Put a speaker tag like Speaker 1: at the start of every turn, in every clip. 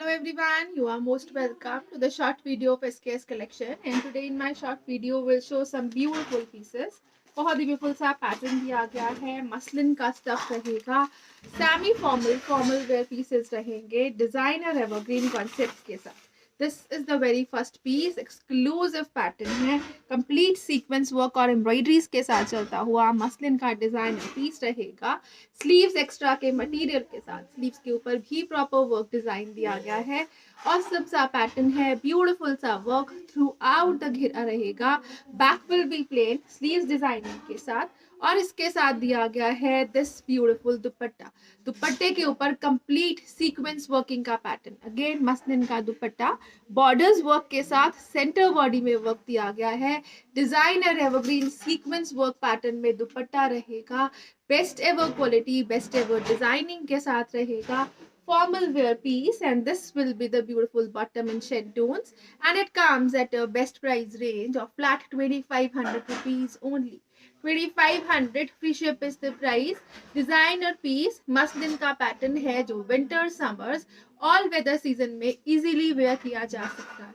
Speaker 1: Hello everyone, you are most welcome to the short video of SKS collection, and today in my short video will show some beautiful pieces. बहुत ही beautiful सा pattern दिया गया है, muslin का stuff रहेगा, semi formal wear pieces रहेंगे, designer evergreen concept के साथ. This is the very first piece, exclusive pattern है, कंप्लीट सीक्वेंस वर्क और एम्ब्रॉयडरीज के साथ चलता हुआ मसलिन का डिजाइनर पीस रहेगा. स्लीव्स एक्स्ट्रा के मटेरियल के साथ, स्लीव्स के ऊपर भी प्रॉपर वर्क डिजाइन दिया गया है. ऑसम सा पैटर्न है, ब्यूटीफुल सा वर्क थ्रू आउट द घेरा रहेगा. Back will be plain, sleeves designing के साथ, और इसके साथ दिया गया है दिस ब्यूटीफुल दुपट्टा. दुपट्टे के ऊपर कंप्लीट सीक्वेंस वर्किंग का पैटर्न, अगेन मसलिन का दुपट्टा, बॉर्डर्स वर्क के साथ सेंटर बॉडी में वर्क दिया गया है. Designer evergreen sequence work pattern में दुपट्टा रहेगा. Best ever quality, best ever designing के साथ रहेगा. Formal wear piece, and this will be the beautiful bottom in shed tones, and it comes at a best price range of flat 2500 rupees only. 2500 free ship is the price. Designer piece, muslin का pattern है जो winter summers all weather season में easily wear किया जा सकता है.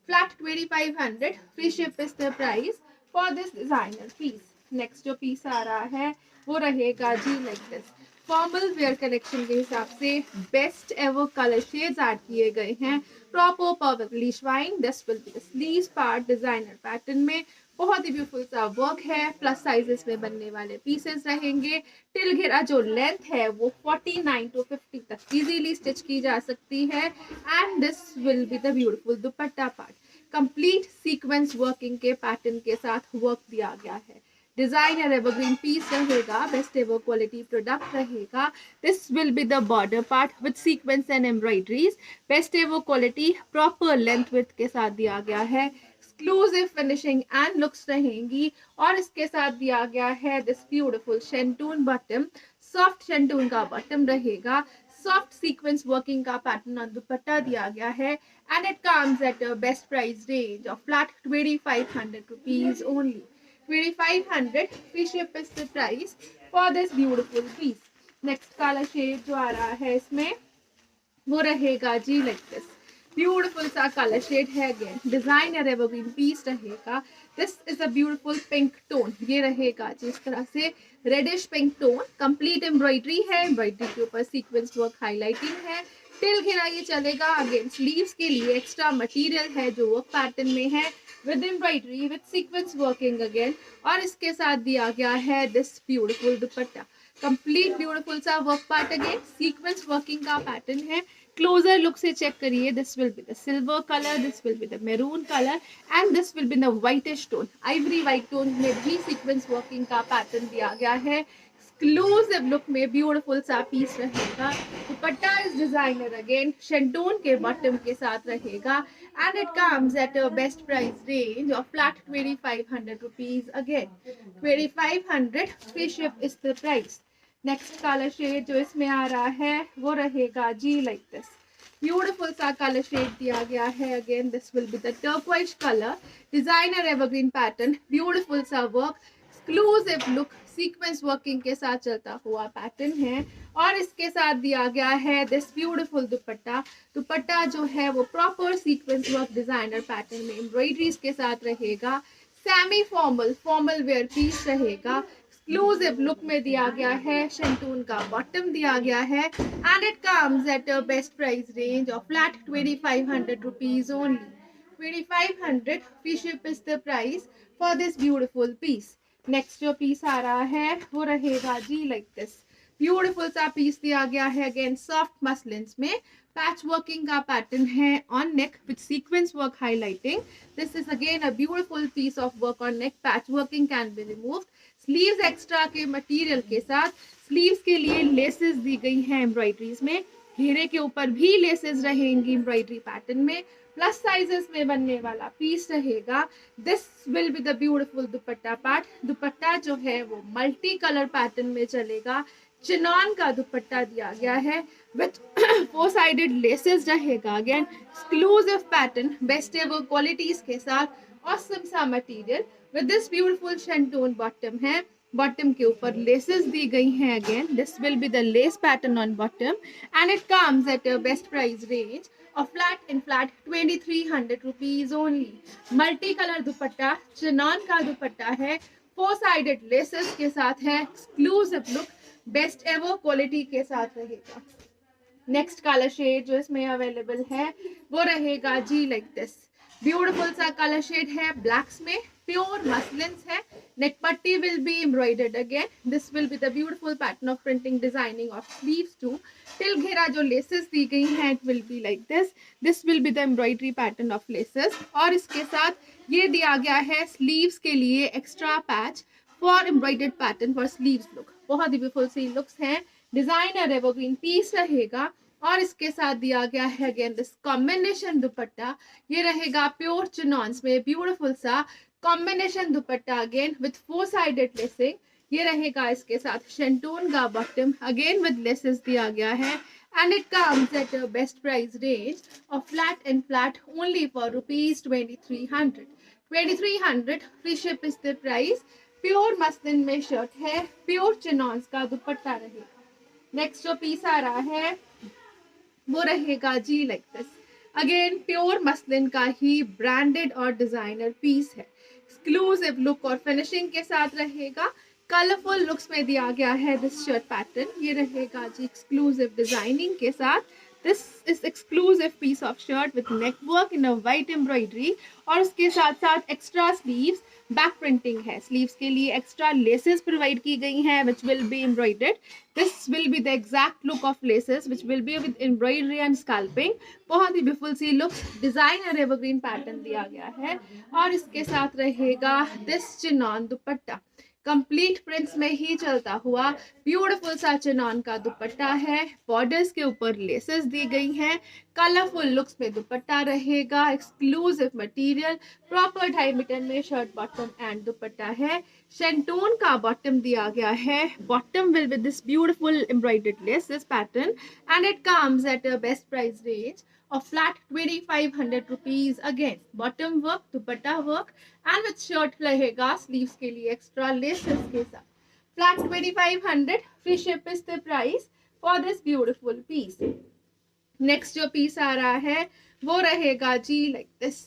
Speaker 1: Flat 2500 free ship is the price for this designer piece. Next जो piece आ रहा है वो रहेगा जी like this. Formal wear collection के हिसाब से best ever colour shades add किए गए हैं, proper perfectly shine. This will be the sleeves part, designer pattern में बहुत ही ब्यूटीफुल सा वर्क है. प्लस साइजेस में बनने वाले पीसेस रहेंगे. टिल घेरा जो लेंथ है वो 49 to 50 तक इजीली स्टिच की जा सकती है. And this will be the beautiful dupatta part, complete sequence working के पैटर्न के साथ वर्क दिया गया है. डिजाइनर एवरग्रीन पीस रहेगा, बेस्ट एवर क्वालिटी प्रोडक्ट रहेगा. This will be the border part with sequence and embroideries. Best ever quality proper length with के साथ दिया गया है. एक्सक्लूसिव फिनिशिंग एंड लुक्स रहेंगी, और इसके साथ दिया गया है this beautiful shantoon bottom. Soft shantoon का बॉटम रहेगा. सॉफ्ट सीक्वेंस वर्किंग का पैटर्न ऑन दुपट्टा दिया गया है, and it comes at a best price range of flat 2500 rupees only. 2500 free ship is the price for this beautiful piece. Next colour shade जो आ रहा है इसमें वो रहेगा जी लाइक दिस. ब्यूटीफुल सा कलर शेड है, अगेन डिजाइनर एवरग्रीन पीस रहेगा. This is a beautiful pink tone, ये रहेगा जी इस तरह से reddish pink tone. Complete embroidery है, एम्ब्रॉयडरी के ऊपर सीक्वेंस वर्क हाईलाइटिंग है. टिल घेरा ये चलेगा. अगेन स्लीव्स के लिए एक्स्ट्रा मटेरियल है जो वर्क पैटर्न में है, with embroidery with sequence working again. और इसके साथ दिया गया है this beautiful dupatta, complete beautiful सा work part, again sequence working का पैटर्न है. क्लोजर लुक से चेक करिए. This will be the silver colour, this will be the maroon colour, and this will be the whitish tone. Ivory white tone में भी sequence working का pattern दिया गया है. एक्सक्लूसिव लुक में ब्यूटीफुल सा पीस रहेगा. Dupatta is designer, again shantoon के बॉटम के साथ रहेगा, and it comes at a best price range of flat 2500 rupees. Again 2500 free ship is the price. Next colour shade जो इसमें आ रहा है वो रहेगा जी लाइक दिस. ब्यूटीफुल सा कलर शेड दिया गया है, again this will be the turquoise colour. Designer evergreen pattern, beautiful सा work, exclusive look, sequence working के साथ चलता हुआ पैटर्न है. और इसके साथ दिया गया है दिस ब्यूटीफुल दुपट्टा. दुपट्टा जो है वो proper sequence work designer pattern में एम्ब्रॉयडरीज के साथ रहेगा. सेमी फॉर्मल वेयर पीस रहेगा. एक्सक्लूसिव लुक में दिया गया है. शेंटून का बॉटम दिया गया है, and it comes at a best price range of flat 2500 rupees only. 2500 free ship is the price for this beautiful piece. Next जो पीस आ रहा है वो रहेगा जी लाइक दिस. ब्यूटीफुल सा पीस दिया गया है, अगेन सॉफ्ट मसलिन्स में पैच वर्किंग का पैटर्न है on neck with sequence work highlighting. This is again a beautiful piece of work on neck. Patch working can be removed. Sleeves extra के material के साथ, sleeves के लिए laces दी गई हैं एम्ब्रॉयडरीज में. घेरे के ऊपर भी लेसेस रहेंगी एम्ब्रॉयडरी पैटर्न में. प्लस साइजेस में बनने वाला पीस रहेगा. This will be the beautiful dupatta part. दुपट्टा जो है वो मल्टी कलर पैटर्न में चलेगा. चिनॉन का दुपट्टा दिया गया है विथ 4 साइडेड लेसेस रहेगा. Again exclusive pattern, best ever qualities के साथ, ऑसम सा material with this beautiful shantoon bottom है. बॉटम के ऊपर लेसेस दी गई हैं. Again this will be the less pattern on bottom and it comes at a best price range of flat in flat 2300 rupees only. Multi colour dupatta, chinon का दुपट्टा है, 4 sided laces के साथ है, exclusive look, best ever quality के साथ रहेगा. Next colour shade जो इसमें अवेलेबल है वो रहेगा जी लाइक दिस. ब्यूटीफुल सा कलर शेड है, ब्लैक्स में, प्योर मसलिन्स है. नेक पट्टी will be embroidered again. This will be the beautiful pattern of printing designing of sleeves too. Till घेरा जो लेसेस दी गई हैं it will be like this. This will be the embroidery pattern of laces. और इसके साथ ये दिया गया है स्लीव्स के लिए extra patch for embroidered pattern for sleeves look. बहुत ही ब्यूटीफुल सी लुक्स हैं. डिजाइनर एवरग्रीन पीस रहेगा और इसके साथ दिया गया है अगेन दिस कॉम्बिनेशन दुपट्टा. ये रहेगा प्योर चिनॉन्स में, ब्यूटीफुल सा combination dupatta again with 4 sided lacing. ये रहेगा इसके साथ शेंटून का बॉटम अगेन विद लेसेस दिया गया है and it comes at a best price range of flat and flat only for rupees 2300. 2300 free ship is the price. Pure muslin में shirt है, प्योर चिनॉन्स का दुपट्टा रहेगा. नेक्स्ट जो पीस आ रहा है वो रहेगा जी like this. Again pure muslin का ही ब्रांडेड और डिजाइनर पीस है. एक्सक्लूसिव लुक और फिनिशिंग के साथ रहेगा. कलरफुल लुक्स में दिया गया है दिस शर्ट पैटर्न. ये रहेगा जी एक्सक्लूसिव डिजाइनिंग के साथ. This is exclusive piece of shirt with neck work in a white embroidery और उसके साथ साथ एक्स्ट्रा स्लीव्स, बैक प्रिंटिंग है. स्लीव्स के लिए एक्स्ट्रा लेसेस प्रोवाइड की गई हैं which will be embroidered. This will be the exact look of laces which will be with embroidery and scalping. बहुत ही ब्यूटीफुल सी लुक. डिजाइनर एवरग्रीन पैटर्न दिया गया है और इसके साथ रहेगा this chinon dupatta. Complete prints में ही चलता हुआ ब्यूटीफुल सा चिनॉन का दुपट्टा है. बॉर्डर्स के ऊपर लेसेस दी गई हैं. कलरफुल लुक्स में दुपट्टा रहेगा. एक्सक्लूसिव मटेरियल, प्रॉपर 2.5 मीटर में शर्ट बॉटम एंड दुपट्टा है. शेंटून का बॉटम दिया गया है. Bottom will with this beautiful embroidered laces pattern and it comes at a best price range of flat 2500 rupees. Again bottom work, dupatta work and with shirt रहेगा sleeves के लिए extra laces के साथ. Flat 2500 free ship is the price for this beautiful piece. Next जो piece आ रहा है वो रहेगा जी like this.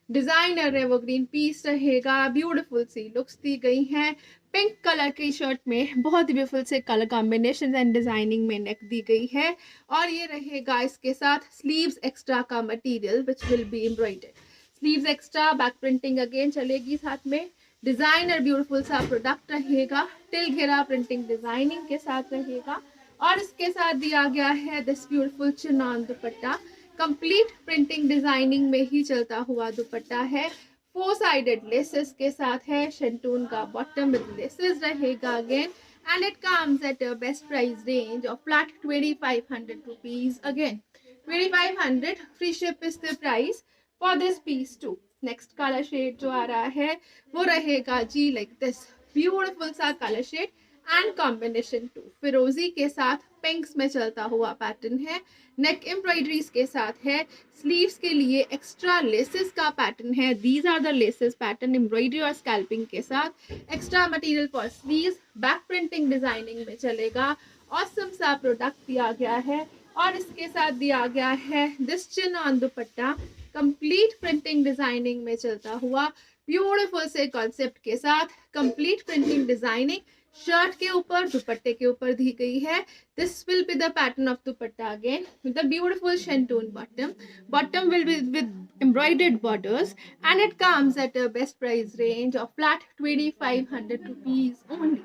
Speaker 1: Designer evergreen piece रहेगा. ब्यूटीफुल सी लुक्स दी गई हैं. पिंक कलर की शर्ट में बहुत ही ब्यूटीफुल से कलर कॉम्बिनेशन एंड डिजाइनिंग में नेक दी गई है और ये रहेगा इसके साथ स्लीव्स एक्स्ट्रा का material which will be embroidered. Sleeves extra, back printing again चलेगी साथ में. डिजाइनर ब्यूटीफुल सा प्रोडक्ट रहेगा. टिल घेरा प्रिंटिंग डिजाइनिंग के साथ रहेगा और इसके साथ दिया गया है this beautiful chinon dupatta. Complete printing designing में ही चलता हुआ दुपट्टा है. 4 साइडेड लेसेस के साथ है. शेंटून का बॉटम विद लेसेस रहेगा again and it comes at a best price range of flat 2500 rupees. Again 2500 free ship is the price for this piece too. Next colour shade जो आ रहा है वो रहेगा जी लाइक दिस. ब्यूटीफुल सा colour shade and combination too. फिरोजी के साथ पिंक्स में चलता हुआ पैटर्न है. नेक एम्ब्रॉयडरीज के साथ है. स्लीव्स के लिए एक्स्ट्रा लेसेस का पैटर्न है. These are the laces pattern embroidery और स्कैल्पिंग के साथ. Extra material for sleeves, back printing designing में चलेगा. ऑसम सा प्रोडक्ट दिया गया है और इसके साथ दिया गया है this chinon dupatta. Complete printing designing में चलता हुआ ब्यूटीफुल से कॉन्सेप्ट के साथ. कंप्लीट प्रिंटिंग डिजाइनिंग शर्ट के ऊपर, दुपट्टे के ऊपर दी गई है. This will be the pattern of dupatta again with the beautiful shantoon bottom. Bottom will be with embroidered borders and it comes at a best price range of flat 2500 rupees only.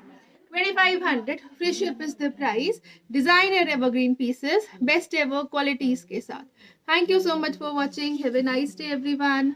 Speaker 1: 2500 free ship is the price. Designer evergreen pieces, best ever qualities के साथ. Thank you so much for watching. Have a nice day everyone.